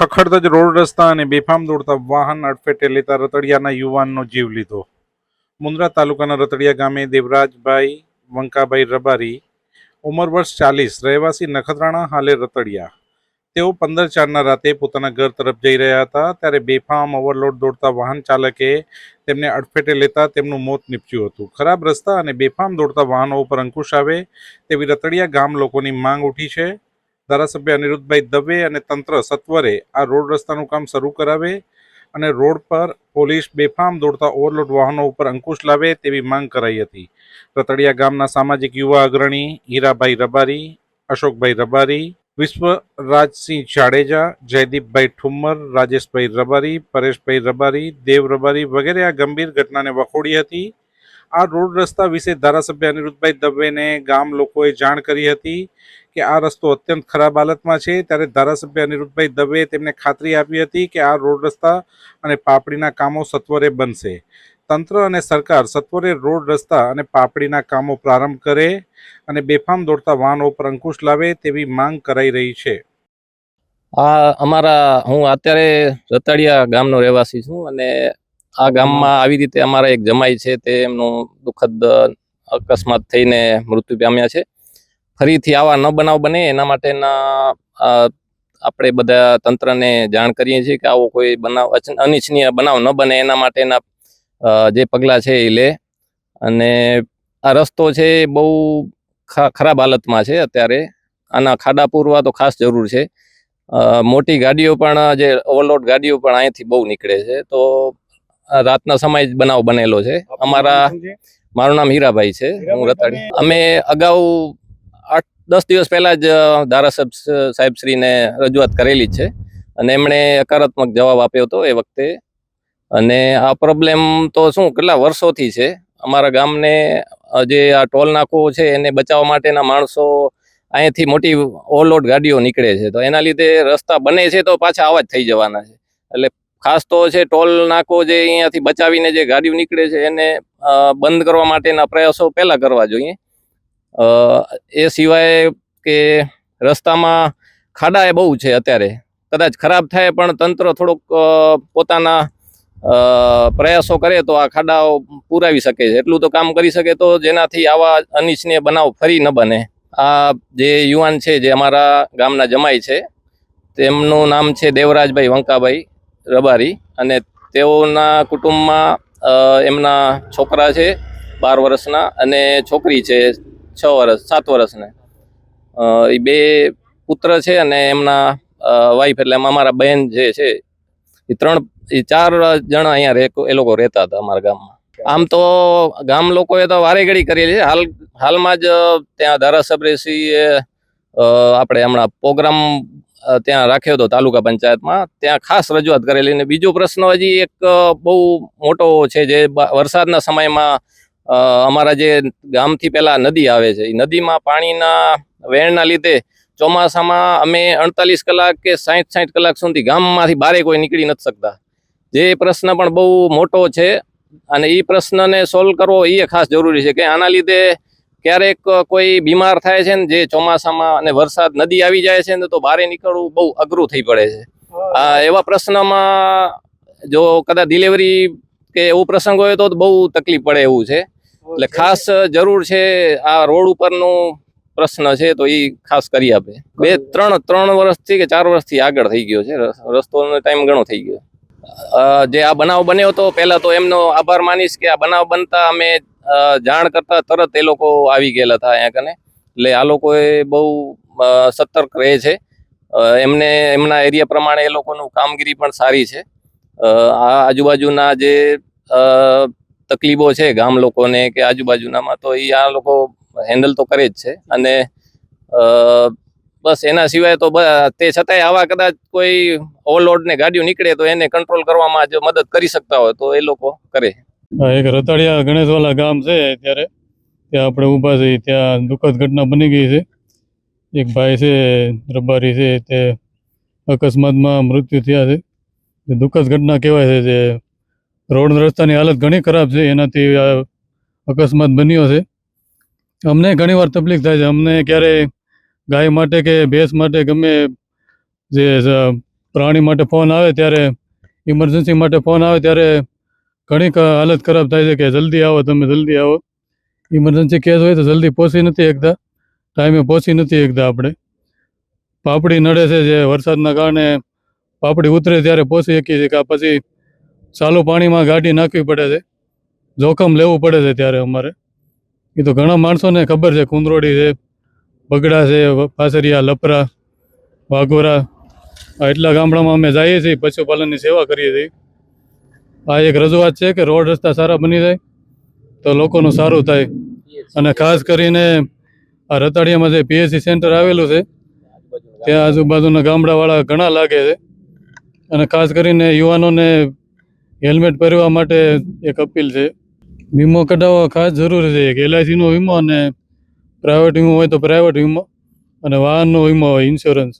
ખખડતા જ રોડ રસ્તા અને બેફામ દોડતા વાહન અડફેટે લેતા રતડિયાના યુવાનનો જીવ લીધો. મુન્દ્રા તાલુકાના રતડિયા ગામે દેવરાજભાઈ વંકાભાઈ રબારી, ઉંમર વર્ષ 40, રહેવાસી નખત્રાણા, હાલે રતડિયા. તેઓ 15/4ના રાતે પોતાના ઘર તરફ જઈ રહ્યા હતા, ત્યારે બેફામ ઓવરલોડ દોડતા વાહન ચાલકે તેમને અડફેટે લેતા તેમનું મોત નીપજ્યું હતું. ખરાબ રસ્તા અને બેફામ દોડતા વાહનો ઉપર અંકુશ આવે તેવી રતડિયા ગામ લોકોની માંગ ઉઠી છે. ધારાસભ્ય અનિરુદ્ધભાઈ દવે અને તંત્ર સત્વરે આ રોડ રસ્તાનું કામ શરૂ કરાવે અને રોડ પર પોલીસ બેફામ દોડતા ઓવરલોડ વાહનો ઉપર અંકુશ લાવે તેવી માંગ કરાઈ હતી. રતડિયા ગામના સામાજિક યુવા અગ્રણી હીરાભાઈ રબારી, અશોકભાઈ રબારી, વિશ્વરાજસિંહ જાડેજા, જયદીપભાઈ ઠુમ્મર, રાજેશભાઈ રબારી, પરેશભાઈ રબારી, દેવ રબારી વગેરે આ ગંભીર ઘટનાને વખોડી હતી. આ રોડ રસ્તા વિશે ધારાસભ્ય અનિરુદ્ધભાઈ દવેને ગામ લોકોએ જાણ કરી હતી કે આ રસ્તો અત્યંત ખરાબ હાલતમાં છે. ત્યારે ધારાસભ્ય અનિરુદ્ધભાઈ દવે તેમને ખાતરી આપી હતી કે આ રોડ રસ્તા અને પાપડીના કામો સત્વરે બનશે. તંત્ર અને સરકાર સત્વરે રોડ રસ્તા અને પાપડીના કામો પ્રારંભ કરે અને બેફામ દોડતા વાહનો ઉપર અંકુશ લાવે તેવી માંગ કરાઈ રહી છે. હું અત્યારે રતડિયા ગામનો રહેવાસી છું અને આ ગામમાં આવી રીતે અમારા એક જમાઈ છે, તે એમનું દુઃખદ અકસ્માત થઈને મૃત્યુ પામ્યા છે. ફરીથી આવા ન બનાવ બને એના માટેના આપણે બધા તંત્રને જાણ કરીએ છીએ કે આવો કોઈ બનાવ અનિચ્છનીય બનાવ ન બને એના માટેના જે પગલાં છે એ લે. અને આ રસ્તો છે બહુ ખરાબ હાલતમાં છે અત્યારે. આના ખાડા પૂરવા તો ખાસ જરૂર છે. મોટી ગાડીઓ પણ, જે ઓવરલોડ ગાડીઓ પણ અહીંથી બહુ નીકળે છે. તો રાતના સમય જ બનાવ બનેલો છે. મારું નામ હીરાભાઈ છે, હું રતાડી. અમે અગાઉ 8-10 દિવસ પહેલા જ ધારાસભ્ય સાહેબશ્રીને રજૂઆત કરેલી છે અને એમણે હકારાત્મક જવાબ આપ્યો હતો એ વખતે. અને આ પ્રોબ્લેમ તો કેટલા વર્ષોથી છે. અમારા ગામને જે આ ટોલ નાકો છે એને બચાવવા માટેના માણસો અહીંયાથી મોટી ઓવરલોડ ગાડીઓ નીકળે છે, તો એના લીધે રસ્તા બને છે તો પાછા આવા જ થઈ જવાના છે. એટલે ખાસ તો છે ટોલ નાકો જે અહીંયાથી બચાવીને જે ગાડીઓ નીકળે છે એને બંધ કરવા માટેના પ્રયાસો પહેલા કરવા જોઈએ. એ સિવાય કે રસ્તામાં ખાડા એ બહુ છે અત્યારે. કદાચ ખરાબ થાય પણ તંત્ર થોડુંક પોતાના પ્રયાસો કરે તો આ ખાડાઓ પુરાવી શકે છે. એટલું તો કામ કરી શકે તો જેનાથી આવા અનિચ્છનીય બનાવ ફરી ન બને. આ જે યુવાન છે, જે અમારા ગામના જમાઈ છે, તેમનું નામ છે દેવરાજભાઈ વંકાભાઈ રબારી અને તેઓના કુટુંબમાં એમના છોકરા છે 12 વર્ષના અને છોકરી છે 7 વર્ષના. એ 2 પુત્ર છે અને એમના વાઈફ, એટલે અમારા બહેન જે છે, એ 4 જણા અહીંયા એ લોકો રહેતા હતા અમારા ગામમાં. આમ તો ગામ લોકોએ તો વારે ઘડી કરેલી છે. હાલમાં જ ત્યાં ધારાસભ્યશ્રીએ આપણે હમણાં પ્રોગ્રામ ત્યાં રાખ્યો હતો તાલુકા પંચાયતમાં, ત્યાં ખાસ રજૂઆત કરેલી. અને બીજો પ્રશ્ન હજી એક બહુ મોટો છે, જે વરસાદના સમયમાં અમારા જે ગામથી પહેલા નદી આવે છે, એ નદીમાં પાણીના વહેણના લીધે ચોમાસામાં અમે 48 કલાક કે 60 કલાક સુધી ગામમાંથી બારે કોઈ નીકળી નથી શકતા. જે પ્રશ્ન પણ બહુ મોટો છે અને એ પ્રશ્નને સોલ્વ કરવો એ ખાસ જરૂરી છે કે આના લીધે ક્યારેક કોઈ બીમાર થાય છે ને, જે ચોમાસામાં અને વરસાદ નદી આવી જાય છે ને, તો બહાર નીકળવું બહુ અઘરું થઈ પડે છે. એવા પ્રશ્નમાં જો કદાચ ડિલિવરી કે એવો પ્રસંગ હોય તો બહુ તકલીફ પડે એવું છે. એટલે ખાસ જરૂર છે આ રોડ ઉપરનું પ્રશ્ન છે તો એ ખાસ કરી આપે. 3 વર્ષથી કે 4 વર્ષથી આગળ થઈ ગયો છે. રસ્તોનો ટાઈમ ઘણો થઈ ગયો. જે આ બનાવ બન્યો તો પહેલા તો એમનો આભાર માનીશ કે આ બનાવ બનતા અમે જાણ કરતા તરત એ લોકો આવી ગયેલા હતા અહીંયા કને. એટલે આ લોકોએ બહુ સતર્ક રહે છે. એમના એરિયા પ્રમાણે એ લોકોનું કામગીરી પણ સારી છે. આ આજુબાજુના જે તકલીફો છે ગામ લોકોને કે આજુબાજુનામાં, તો એ આ લોકો હેન્ડલ તો કરે જ છે. અને બસ એના સિવાય તો તે છતાંય આવા કદાચ કોઈ ઓવરલોડ ને ગાડીઓ નીકળે તો એને કંટ્રોલ કરવામાં જો મદદ કરી શકતા હોય તો એ લોકો કરે. એક રતાડિયા ગણેશવાલા ગામ છે, ત્યારે ત્યાં આપણે ઊભા છીએ. ત્યાં દુઃખદ ઘટના બની ગઈ છે. એક ભાઈ છે રબારી છે, તે અકસ્માતમાં મૃત્યુ થયા છે. દુઃખદ ઘટના કહેવાય છે. જે રોડ રસ્તાની હાલત ઘણી ખરાબ છે, એનાથી અકસ્માત બન્યો છે. અમને ઘણીવાર તકલીફ થાય છે. અમને ક્યારે ગાય માટે કે ભેંસ માટે ગમે જે પ્રાણી માટે ફોન આવે ત્યારે, ઇમરજન્સી માટે ફોન આવે ત્યારે ઘણી હાલત ખરાબ થાય છે કે જલ્દી આવો, તમે જલ્દી આવો. ઇમરજન્સી કેસ હોય તો જલ્દી પહોંચી નથી શકતા, ટાઈમે પહોંચી નથી શકતા આપણે. પાપડી નડે છે, જે વરસાદના કારણે પાપડી ઉતરે ત્યારે પહોંચી શકીએ છીએ, કે પછી ચાલુ પાણીમાં ગાડી નાખવી પડે છે, જોખમ લેવું પડે છે ત્યારે અમારે. એ તો ઘણા માણસોને ખબર છે, કુંદરોડી છે, બગડા છે, પાસરિયા, લપરા, વાઘોરા, આ એટલા ગામડામાં અમે જઈએ છીએ, પશુપાલનની સેવા કરીએ છીએ. આ એક રજૂઆત છે કે રોડ રસ્તા સારા બની જાય તો લોકોનું સારું થાય. અને ખાસ કરીને આ રતાડિયામાં જે પીએચસી સેન્ટર આવેલું છે ત્યાં આજુબાજુના ગામડાવાળા ઘણા લાગે છે. અને ખાસ કરીને યુવાનોને હેલ્મેટ પહેરવા માટે એક અપીલ છે. વીમો કઢાવવો ખાસ જરૂરી છે. એક LICનો વીમો અને પ્રાઇવેટ વીમો હોય તો પ્રાઇવેટ વીમો, અને વાહનનો વીમો હોય, ઇન્સ્યોરન્સ.